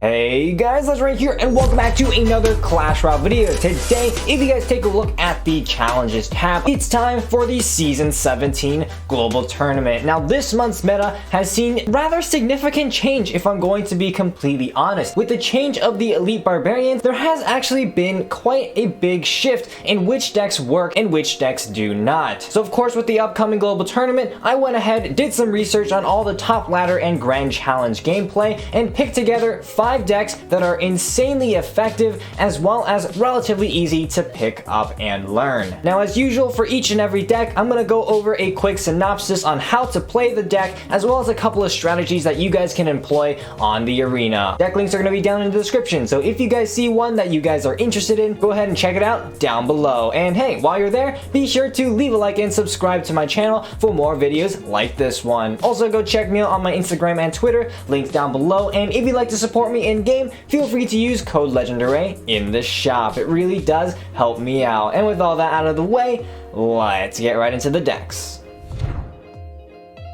Hey guys, LegendRay here, and welcome back to another Clash Royale video. Today, if you guys take a look at the Challenges tab, it's time for the Season 17 Global Tournament. Now, this month's meta has seen rather significant change, if I'm going to be completely honest. With the change of the Elite Barbarians, there has actually been quite a big shift in which decks work and which decks do not. So, of course, with the upcoming Global Tournament, I went ahead, did some research on all the top ladder and Grand Challenge gameplay, and picked together 5 decks that are insanely effective as well as relatively easy to pick up and learn. Now, as usual for each and every deck, I'm going to go over a quick synopsis on how to play the deck as well as a couple of strategies that you guys can employ on the arena. Deck links are going to be down in the description, so if you guys see one that you guys are interested in, go ahead and check it out down below. And hey, while you're there, be sure to leave a like and subscribe to my channel for more videos like this one. Also, go check me out on my Instagram and Twitter, links down below, and if you'd like to support me in game, feel free to use code LegendRay in the shop. It really does help me out. And with all that out of the way, let's get right into the decks.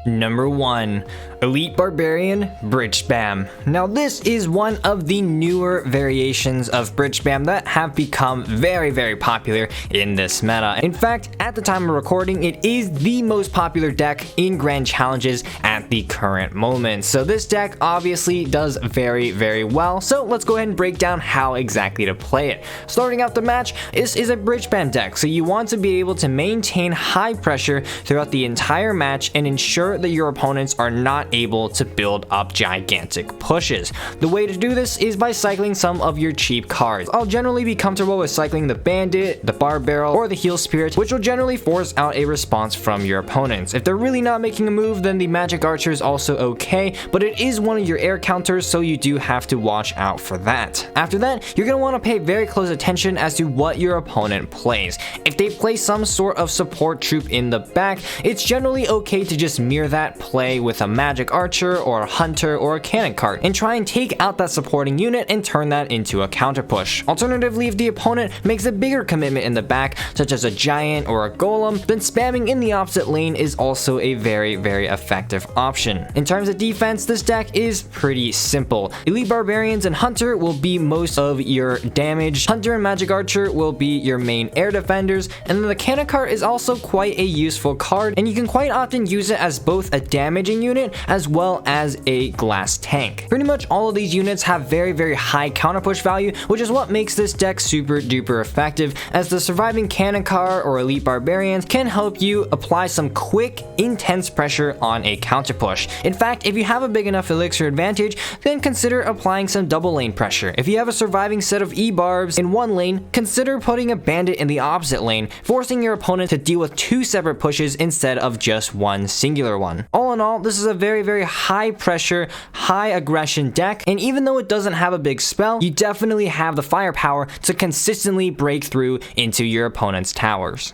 Number 1. Elite Barbarian Bridge Spam. Now, this is one of the newer variations of Bridge Spam that have become very popular in this meta. In fact, at the time of recording, it is the most popular deck in Grand Challenges at the current moment. So this deck obviously does very well. So let's go ahead and break down how exactly to play it. Starting out the match, this is a Bridge Spam deck, so you want to be able to maintain high pressure throughout the entire match and ensure that your opponents are not able to build up gigantic pushes. The way to do this is by cycling some of your cheap cards. I'll generally be comfortable with cycling the Bandit, the Bar Barrel, or the Heal Spirit, which will generally force out a response from your opponents. If they're really not making a move, then the Magic Archer is also okay, but it is one of your air counters, so you do have to watch out for that. After that, you're going to want to pay very close attention as to what your opponent plays. If they play some sort of support troop in the back, it's generally okay to just mirror that play with a Magic Archer or a Hunter or a Cannon card and try and take out that supporting unit and turn that into a counter push. Alternatively, if the opponent makes a bigger commitment in the back, such as a Giant or a Golem, then spamming in the opposite lane is also a very effective option. In terms of defense, this deck is pretty simple. Elite Barbarians and Hunter will be most of your damage. Hunter and Magic Archer will be your main air defenders, and then the Cannon card is also quite a useful card, and you can quite often use it as both a damaging unit as well as a glass tank. Pretty much all of these units have very high counter push value, which is what makes this deck super duper effective, as the surviving Cannon card or Elite Barbarians can help you apply some quick, intense pressure on a counter push. In fact, if you have a big enough elixir advantage, then consider applying some double lane pressure. If you have a surviving set of E-Barbs in one lane, consider putting a Bandit in the opposite lane, forcing your opponent to deal with 2 separate pushes instead of just one singular one. All in all, this is a very high pressure, high aggression deck, and even though it doesn't have a big spell, you definitely have the firepower to consistently break through into your opponent's towers.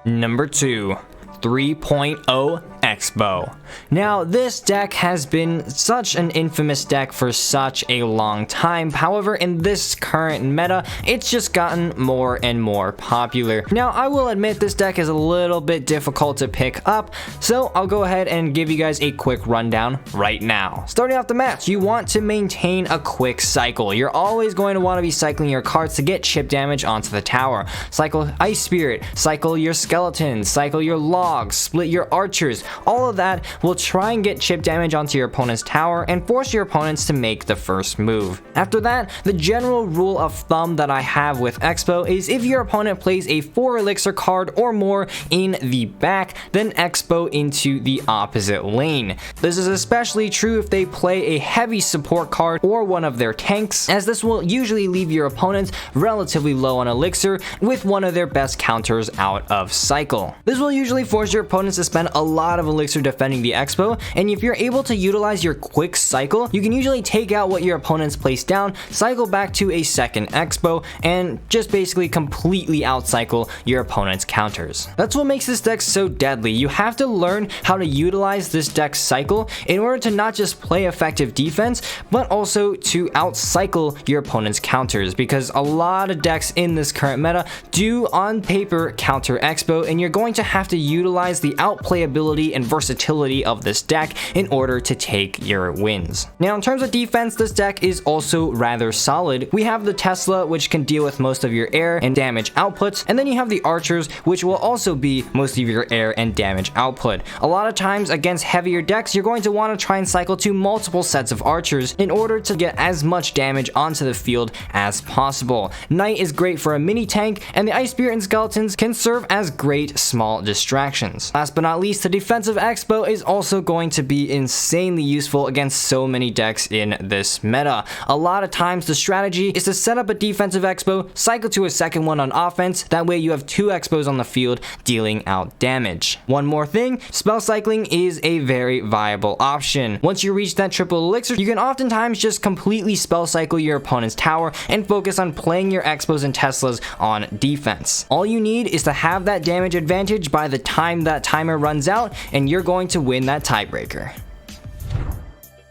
Number 2. 3.0 X-Bow. Now, this deck has been such an infamous deck for such a long time. However, in this current meta, it's just gotten more and more popular. Now, I will admit this deck is a little bit difficult to pick up, so I'll go ahead and give you guys a quick rundown right now. Starting off the match, you want to maintain a quick cycle. You're always going to want to be cycling your cards to get chip damage onto the tower. Cycle Ice Spirit, cycle your Skeletons, cycle your Logs, split your Archers. All of that will try and get chip damage onto your opponent's tower and force your opponents to make the first move. After that, the general rule of thumb that I have with X-Bow is if your opponent plays a 4 elixir card or more in the back, then X-Bow into the opposite lane. This is especially true if they play a heavy support card or one of their tanks, as this will usually leave your opponents relatively low on elixir with one of their best counters out of cycle. This will usually force your opponents to spend a lot of elixir defending the X-Bow, and if you're able to utilize your quick cycle, you can usually take out what your opponents place down, cycle back to a second X-Bow, and just basically completely outcycle your opponent's counters. That's what makes this deck so deadly. You have to learn how to utilize this deck's cycle in order to not just play effective defense, but also to outcycle your opponent's counters, because a lot of decks in this current meta do on paper counter X-Bow, and you're going to have to utilize the outplayability utility and versatility of this deck in order to take your wins. Now, in terms of defense, this deck is also rather solid. We have the Tesla, which can deal with most of your air and damage outputs, and then you have the Archers, which will also be most of your air and damage output. A lot of times against heavier decks, you're going to want to try and cycle to multiple sets of Archers in order to get as much damage onto the field as possible. Knight is great for a mini tank, and the Ice Spirit and Skeletons can serve as great small distractions. Last but not least, the Defensive Expo is also going to be insanely useful against so many decks in this meta. A lot of times the strategy is to set up a Defensive Expo, cycle to a second one on offense, that way you have 2 Expos on the field dealing out damage. One more thing, spell cycling is a very viable option. Once you reach that triple elixir, you can oftentimes just completely spell cycle your opponent's tower and focus on playing your Expos and Teslas on defense. All you need is to have that damage advantage by the time that timer runs out, and you're going to win that tiebreaker.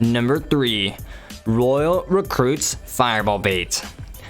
Number 3, Royal Recruits Fireball Bait.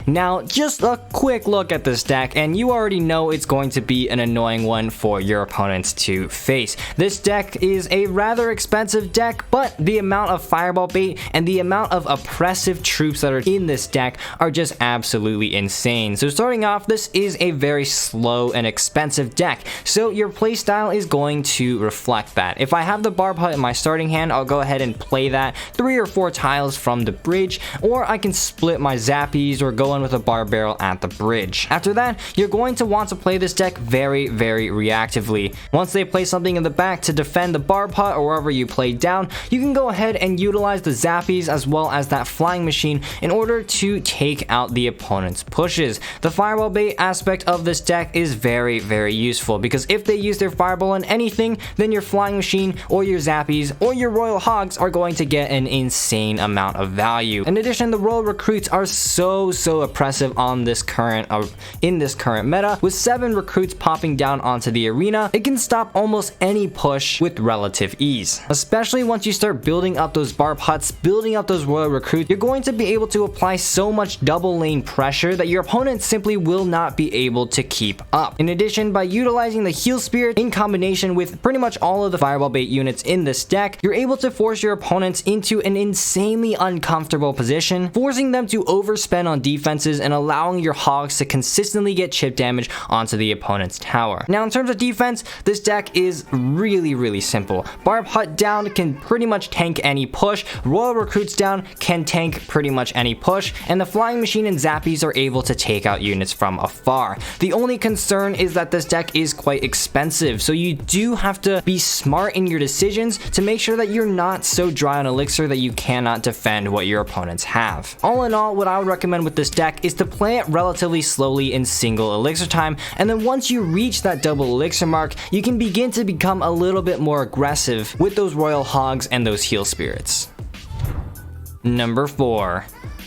Now, just a quick look at this deck, and you already know it's going to be an annoying one for your opponents to face. This deck is a rather expensive deck, but the amount of Fireball Bait and the amount of oppressive troops that are in this deck are just absolutely insane. So starting off, this is a very slow and expensive deck, so your playstyle is going to reflect that. If I have the Barb Hut in my starting hand, I'll go ahead and play that 3 or 4 tiles from the bridge, or I can split my Zappies or go with a Barb Barrel at the bridge. After that, you're going to want to play this deck very reactively. Once they play something in the back to defend the Barb Hut or wherever you play down, you can go ahead and utilize the Zappies as well as that Flying Machine in order to take out the opponent's pushes. The Fireball Bait aspect of this deck is very useful, because if they use their Fireball on anything, then your Flying Machine or your Zappies or your Royal Hogs are going to get an insane amount of value. In addition, the Royal Recruits are so oppressive on this current in this current meta. With 7 recruits popping down onto the arena, it can stop almost any push with relative ease. Especially once you start building up those Barb Huts, building up those Royal Recruits, you're going to be able to apply so much double lane pressure that your opponent simply will not be able to keep up. In addition, by utilizing the Heal Spirit in combination with pretty much all of the Fireball Bait units in this deck, you're able to force your opponents into an insanely uncomfortable position, forcing them to overspend on defenses and allowing your Hogs to consistently get chip damage onto the opponent's tower. Now, in terms of defense, this deck is really simple. Barb Hut down can pretty much tank any push, Royal Recruits down can tank pretty much any push, and the Flying Machine and Zappies are able to take out units from afar. The only concern is that this deck is quite expensive, so you do have to be smart in your decisions to make sure that you're not so dry on elixir that you cannot defend what your opponents have. All in all, what I would recommend with this deck is to play it relatively slowly in single elixir time, and then once you reach that double elixir mark, you can begin to become a little bit more aggressive with those Royal Hogs and those Heal Spirits. Number 4,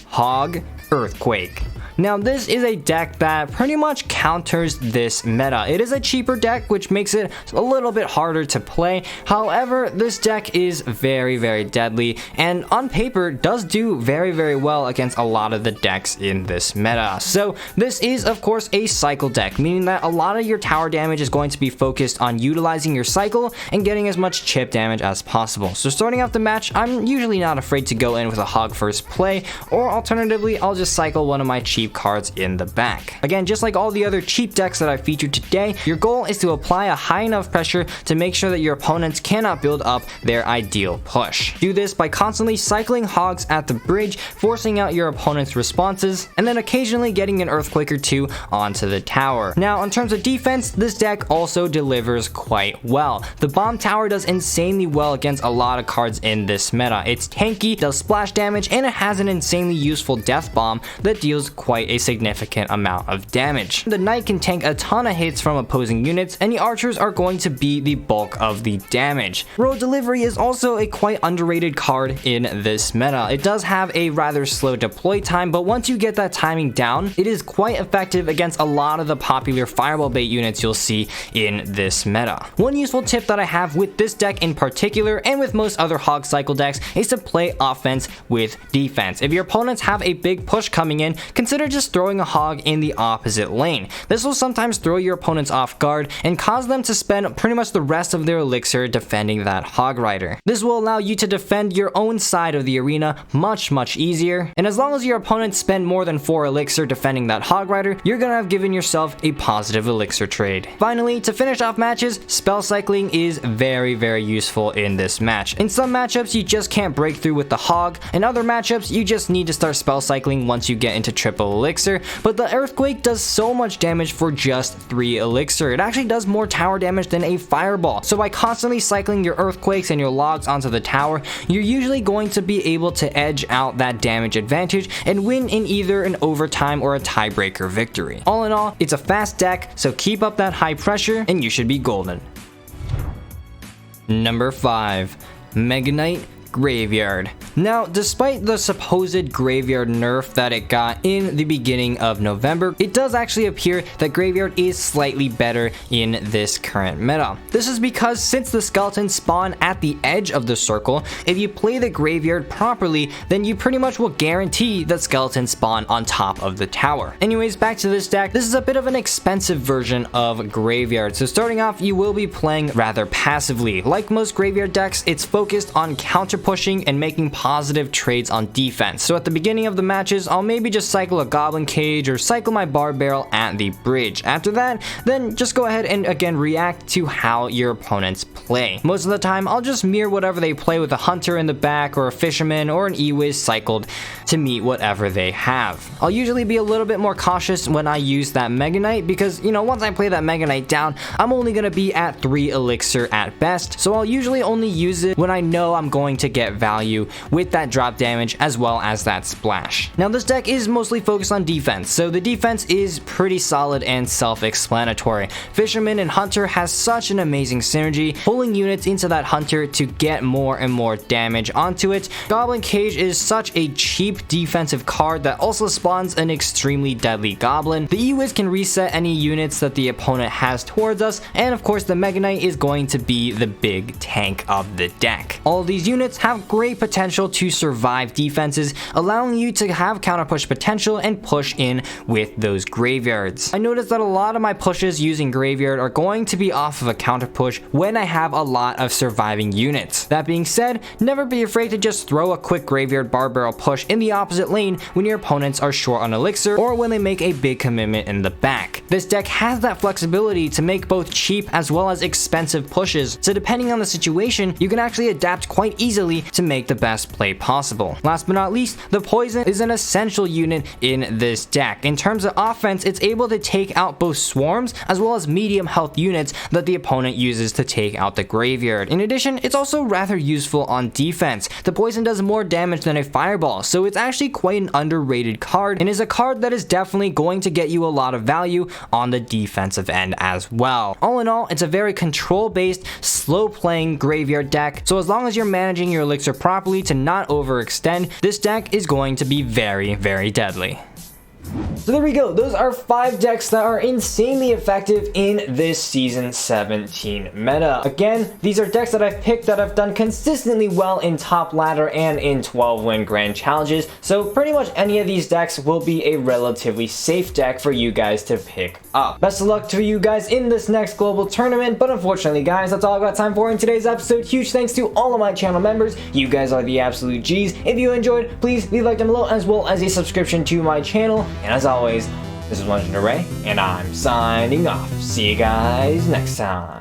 Hog Earthquake. Now, this is a deck that pretty much counters this meta. It is a cheaper deck, which makes it a little bit harder to play. However, this deck is very deadly, and on paper does do very well against a lot of the decks in this meta. So this is, of course, a cycle deck, meaning that a lot of your tower damage is going to be focused on utilizing your cycle and getting as much chip damage as possible. So starting off the match, I'm usually not afraid to go in with a Hog first play, or alternatively, I'll just cycle one of my cheap cards in the back. Again, just like all the other cheap decks that I featured today, your goal is to apply a high enough pressure to make sure that your opponents cannot build up their ideal push. Do this by constantly cycling Hogs at the bridge, forcing out your opponent's responses, and then occasionally getting an Earthquake or 2 onto the tower. Now, in terms of defense, this deck also delivers quite well. The Bomb Tower does insanely well against a lot of cards in this meta. It's tanky, does splash damage, and it has an insanely useful Death Bomb that deals quite a significant amount of damage. The Knight can tank a ton of hits from opposing units, and the Archers are going to be the bulk of the damage. Road Delivery is also a quite underrated card in this meta. It does have a rather slow deploy time, but once you get that timing down, it is quite effective against a lot of the popular Fireball Bait units you'll see in this meta. One useful tip that I have with this deck in particular, and with most other Hog cycle decks, is to play offense with defense. If your opponents have a big push coming in, consider consider just throwing a hog in the opposite lane. This will sometimes throw your opponents off guard and cause them to spend pretty much the rest of their elixir defending that hog rider. This will allow you to defend your own side of the arena much easier, and as long as your opponents spend more than 4 elixir defending that hog rider, you're gonna have given yourself a positive elixir trade. Finally, to finish off matches, spell cycling is very useful in this match. In some matchups, you just can't break through with the hog. In other matchups, you just need to start spell cycling once you get into triple elixir, but the earthquake does so much damage for just 3 elixir. It actually does more tower damage than a fireball. So by constantly cycling your earthquakes and your logs onto the tower, you're usually going to be able to edge out that damage advantage and win in either an overtime or a tiebreaker victory. All in all, it's a fast deck, so keep up that high pressure and you should be golden. Number 5, Mega Knight Graveyard. Now, despite the supposed Graveyard nerf that it got in the beginning of November, it does actually appear that Graveyard is slightly better in this current meta. This is because since the skeletons spawn at the edge of the circle, if you play the Graveyard properly, then you pretty much will guarantee that skeletons spawn on top of the tower. Anyways, back to this deck. This is a bit of an expensive version of Graveyard, so starting off, you will be playing rather passively. Like most Graveyard decks, it's focused on counter pushing and making positive trades on defense. So at the beginning of the matches, I'll maybe just cycle a Goblin Cage or cycle my Bar Barrel at the bridge. After that, then just go ahead and again react to how your opponents play. Most of the time, I'll just mirror whatever they play with a Hunter in the back or a Fisherman or an E-Wiz cycled to meet whatever they have. I'll usually be a little bit more cautious when I use that Mega Knight because, you know, once I play that Mega Knight down, I'm only going to be at 3 elixir at best. So I'll usually only use it when I know I'm going to get value with that drop damage as well as that splash. Now this deck is mostly focused on defense, so the defense is pretty solid and self-explanatory. Fisherman and Hunter has such an amazing synergy, pulling units into that Hunter to get more and more damage onto it. Goblin Cage is such a cheap defensive card that also spawns an extremely deadly Goblin. The E-Wiz can reset any units that the opponent has towards us, and of course the Mega Knight is going to be the big tank of the deck. All of these units have great potential to survive defenses, allowing you to have counter push potential and push in with those graveyards. I noticed that a lot of my pushes using Graveyard are going to be off of a counter push when I have a lot of surviving units. That being said, never be afraid to just throw a quick Graveyard Bar Barrel push in the opposite lane when your opponents are short on elixir or when they make a big commitment in the back. This deck has that flexibility to make both cheap as well as expensive pushes, so depending on the situation, you can actually adapt quite easily to make the best play possible. Last but not least, the Poison is an essential unit in this deck. In terms of offense, it's able to take out both swarms as well as medium health units that the opponent uses to take out the Graveyard. In addition, it's also rather useful on defense. The Poison does more damage than a Fireball, so it's actually quite an underrated card and is a card that is definitely going to get you a lot of value on the defensive end as well. All in all, it's a very control-based, slow-playing Graveyard deck, so as long as you're managing your elixir properly to not overextend, this deck is going to be very deadly. So there we go, those are 5 decks that are insanely effective in this Season 17 meta. Again, these are decks that I've picked that have done consistently well in top ladder and in 12-win grand challenges, so pretty much any of these decks will be a relatively safe deck for you guys to pick up. Best of luck to you guys in this next global tournament, but unfortunately guys, that's all I've got time for in today's episode. Huge thanks to all of my channel members, you guys are the absolute G's. If you enjoyed, please leave a like down below as well as a subscription to my channel. And as always, this is Legendary Ray, and I'm signing off. See you guys next time.